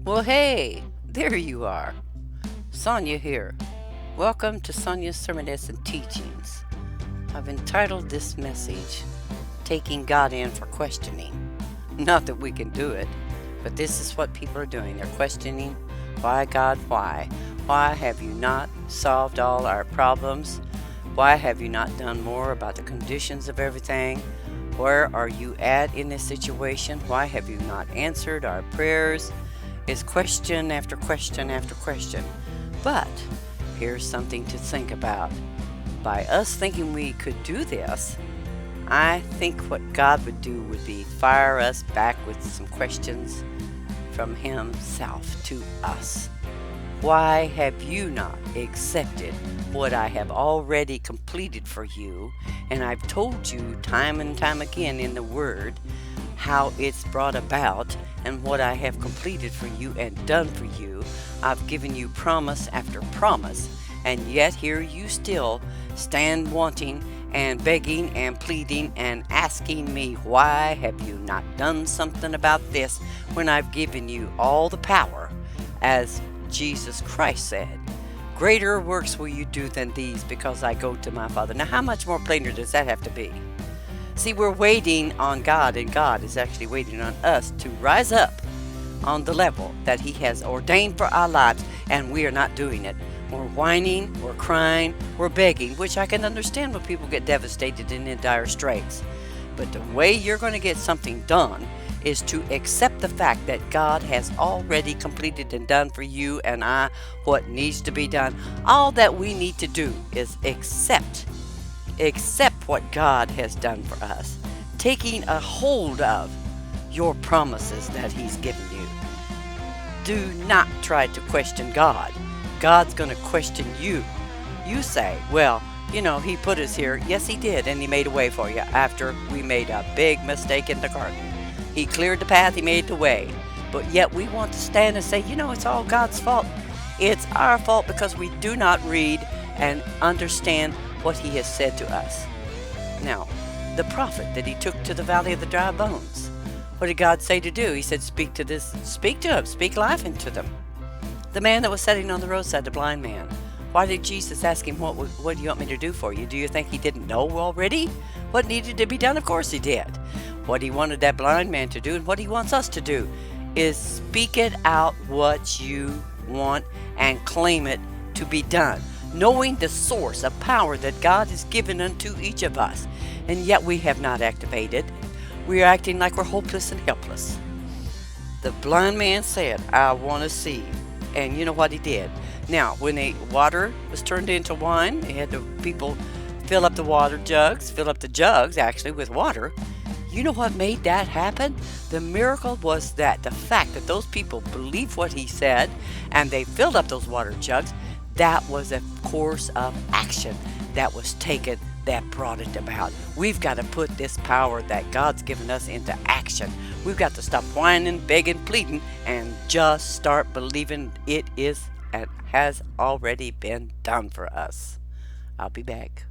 Well, hey, there you are. Sonia here. Welcome to Sonia's Sermonettes and Teachings. I've entitled this message, Taking God In for Questioning. Not that we can do it, but this is what people are doing. They're questioning, why God, why? Why have you not solved all our problems? Why have you not done more about the conditions of everything? Where are you at in this situation? Why have you not answered our prayers? Is question after question after question. But here's something to think about. By us thinking we could do this, I think what God would do would be fire us back with some questions from Himself to us. Why have you not accepted what I have already completed for you? And I've told you time and time again in the Word how it's brought about and what I have completed for you and done for you. I've given you promise after promise, and yet here you still stand wanting and begging and pleading and asking me, why have you not done something about this when I've given you all the power, as Jesus Christ said, greater works will you do than these because I go to my Father. Now, how much more plainer does that have to be? See, we're waiting on God, and God is actually waiting on us to rise up on the level that He has ordained for our lives, and we are not doing it. We're whining, we're crying, we're begging, which I can understand when people get devastated and in dire straits. But the way you're going to get something done is to accept the fact that God has already completed and done for you and I what needs to be done. All that we need to do is accept what God has done for us, taking a hold of your promises that He's given you. Do not try to question God. God's going to question you. You say, well, He put us here. Yes, He did, and He made a way for you after we made a big mistake in the garden. He cleared the path, He made the way. But yet we want to stand and say, it's all God's fault. It's our fault because we do not read and understand what He has said to us. Now, the prophet that He took to the valley of the dry bones, what did God say to do? He said, speak to him, speak life into them. The man that was sitting on the roadside, the blind man, why did Jesus ask him, what do you want me to do for you? Do you think He didn't know already what needed to be done? Of course He did. What He wanted that blind man to do and what He wants us to do is speak it out what you want and claim it to be done, knowing the source of power that God has given unto each of us, and yet we have not activated. We are acting like we're hopeless and helpless. The blind man said, I want to see. And you know what he did? Now, when the water was turned into wine, they had the people fill up the jugs actually with water. You know what made that happen? The miracle was that the fact that those people believed what He said and they filled up those water jugs, that was a course of action that was taken that brought it about. We've got to put this power that God's given us into action. We've got to stop whining, begging, pleading, and just start believing it is and has already been done for us. I'll be back.